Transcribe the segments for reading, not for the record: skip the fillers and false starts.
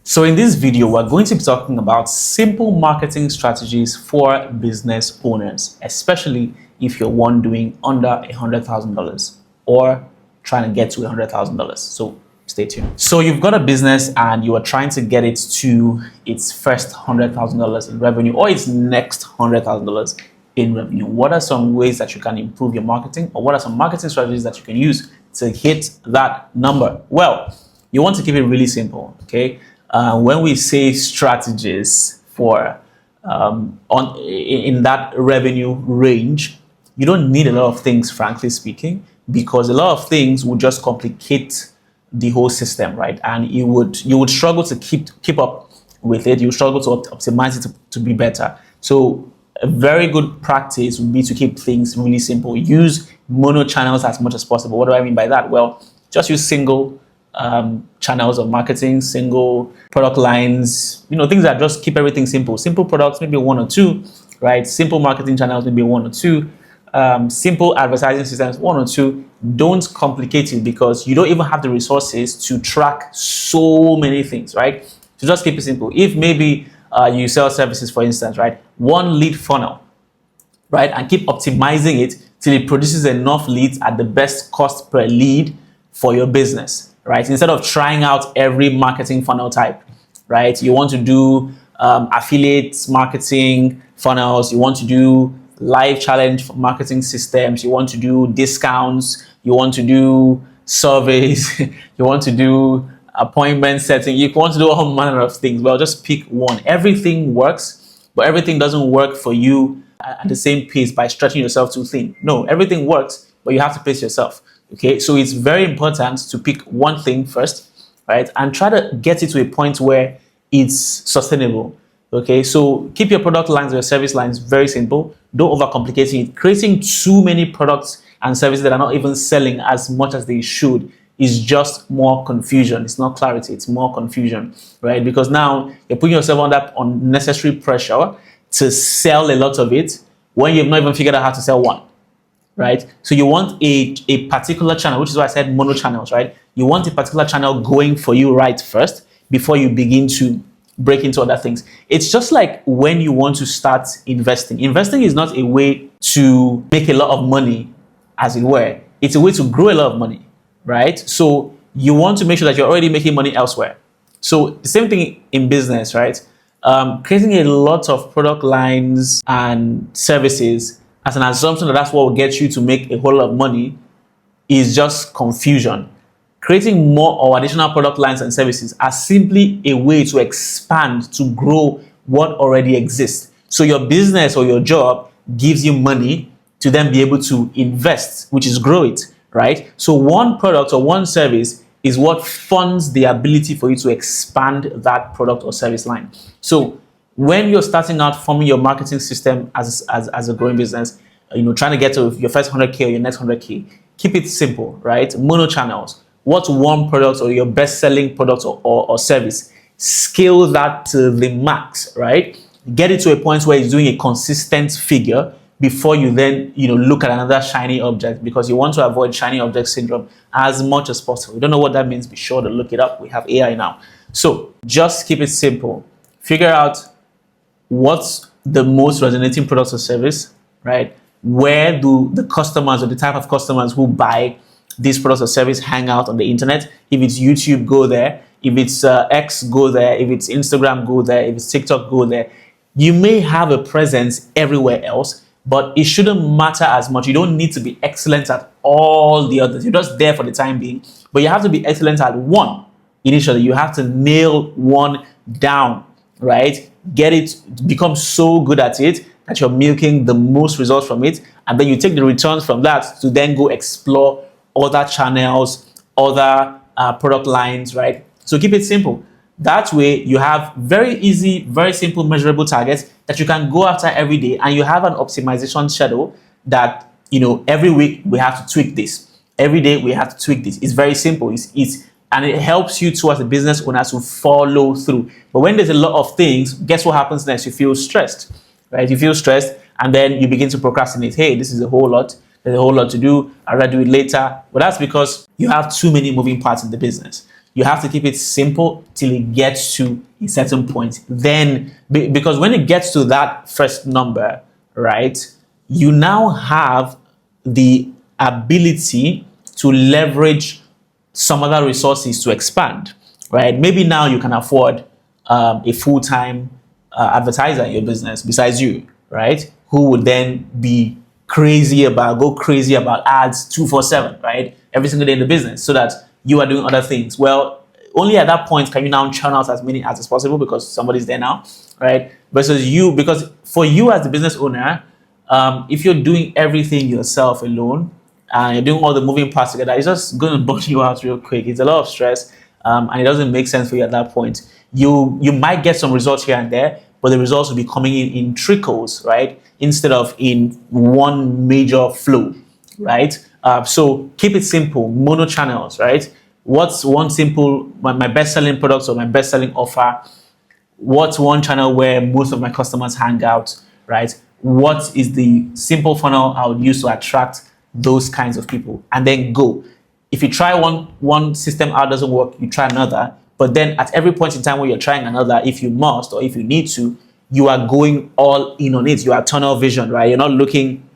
So in this video, we're going to be talking about simple marketing strategies for business owners, especially if you're one doing under $100,000 or trying to get to $100,000. So stay tuned. So you've got a business and you are trying to get it to its first $100,000 in revenue or its next $100,000 in revenue. What are some ways that you can improve your marketing, or what are some marketing strategies that you can use to hit that number? Well, you want to keep it really simple, okay? When we say strategies for in that revenue range, you don't need a lot of things, frankly speaking, because a lot of things would just complicate the whole system, right? And you would struggle to keep up with it. You struggle to optimize it to be better. So a very good practice would be to keep things really simple. Use mono channels as much as possible. What do I mean by that? Well, just use single channels of marketing, single product lines, things that just keep everything simple. Simple products, maybe one or two, right? Simple marketing channels, maybe one or two. Simple advertising systems, one or two. Don't complicate it, because you don't even have the resources to track so many things, right? So just keep it simple. If maybe you sell services, for instance, right? One lead funnel, right? And keep optimizing it till it produces enough leads at the best cost per lead for your business, right? Instead of trying out every marketing funnel type, right? You want to do affiliate marketing funnels. You want to do live challenge marketing systems. You want to do discounts. You want to do surveys. You want to do appointment setting. You want to do a whole manner of things. Well, just pick one. Everything works, but everything doesn't work for you at the same pace by stretching yourself too thin. No, everything works, but you have to pace yourself. Okay, so it's very important to pick one thing first, right? And try to get it to a point where it's sustainable. Okay, so keep your product lines or your service lines very simple. Don't overcomplicate it. Creating too many products and services that are not even selling as much as they should is just more confusion. It's not clarity, it's more confusion, right? Because now you're putting yourself under unnecessary pressure to sell a lot of it when you've not even figured out how to sell one, right? So you want a particular channel, which is why I said mono channels, right? You want a particular channel going for you right first before you begin to break into other things. It's just like when you want to start investing. Investing is not a way to make a lot of money, as it were. It's a way to grow a lot of money, right? So you want to make sure that you're already making money elsewhere. So the same thing in business, right? Creating a lot of product lines and services as an assumption that that's what will get you to make a whole lot of money is just confusion. Creating more or additional product lines and services are simply a way to expand, to grow what already exists. So your business or your job gives you money to then be able to invest, which is grow it, right? So one product or one service is what funds the ability for you to expand that product or service line. So when you're starting out forming your marketing system as a growing business, trying to get to your first 100K or your next 100K, keep it simple, right? Mono channels. What's one product or your best-selling product or service? Scale that to the max, right? Get it to a point where it's doing a consistent figure before you then, look at another shiny object, because you want to avoid shiny object syndrome as much as possible. You don't know what that means? Be sure to look it up. We have AI now. So just keep it simple. Figure out what's the most resonating product or service, right? Where do the customers or the type of customers who buy these products or service hang out on the internet? If it's YouTube, go there. If it's X, go there. If it's Instagram, go there. If it's TikTok, go there. You may have a presence everywhere else, but it shouldn't matter as much. You don't need to be excellent at all the others. You're just there for the time being, but you have to be excellent at one initially. You have to nail one down, right? Get it, become so good at it that you're milking the most results from it, and then you take the returns from that to then go explore other channels, other product lines, right? So keep it simple. That way you have very easy, very simple measurable targets that you can go after every day, and you have an optimization schedule that, every week we have to tweak this. Every day we have to tweak this. It's very simple. And it helps you too as a business owner to follow through. But when there's a lot of things, guess what happens next? You feel stressed, right? You feel stressed, and then you begin to procrastinate. Hey, this is a whole lot. There's a whole lot to do. I'd rather do it later. But that's because you have too many moving parts in the business. You have to keep it simple till it gets to a certain point. Then, because when it gets to that first number, right, you now have the ability to leverage some other resources to expand, right? Maybe now you can afford a full-time advertiser in your business besides you, right? Who would then go crazy about ads 247, right? Every single day in the business, so that you are doing other things. Well, only at that point can you now churn out as many ads as possible because somebody's there now, right? Versus you, because for you as the business owner, if you're doing everything yourself alone and you're doing all the moving parts together, it's just going to burn you out real quick. It's a lot of stress, and it doesn't make sense for you at that point. You might get some results here and there, but the results will be coming in trickles, right? Instead of in one major flow, right? So keep it simple, mono channels, right? What's one simple, my best-selling products or my best-selling offer? What's one channel where most of my customers hang out, right? What is the simple funnel I would use to attract those kinds of people? And then go. If you try one system out, doesn't work, you try another. But then at every point in time where you're trying another, if you must or if you need to, you are going all in on it. You are tunnel vision, right? You're not looking,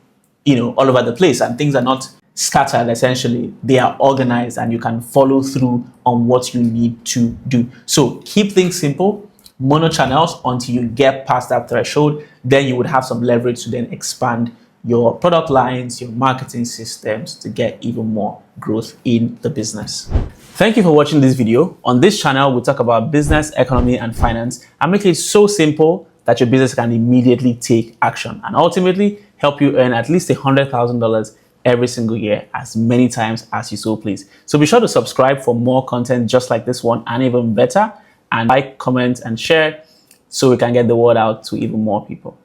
all over the place, and things are not scattered. Essentially, they are organized and you can follow through on what you need to do. So keep things simple, mono channels until you get past that threshold. Then you would have some leverage to then expand your product lines, your marketing systems to get even more growth in the business. Thank you for watching this video. On this channel, we talk about business, economy, and finance and make it so simple that your business can immediately take action and ultimately help you earn at least $100,000 every single year, as many times as you so please. So be sure to subscribe for more content just like this one and even better, and like, comment, and share so we can get the word out to even more people.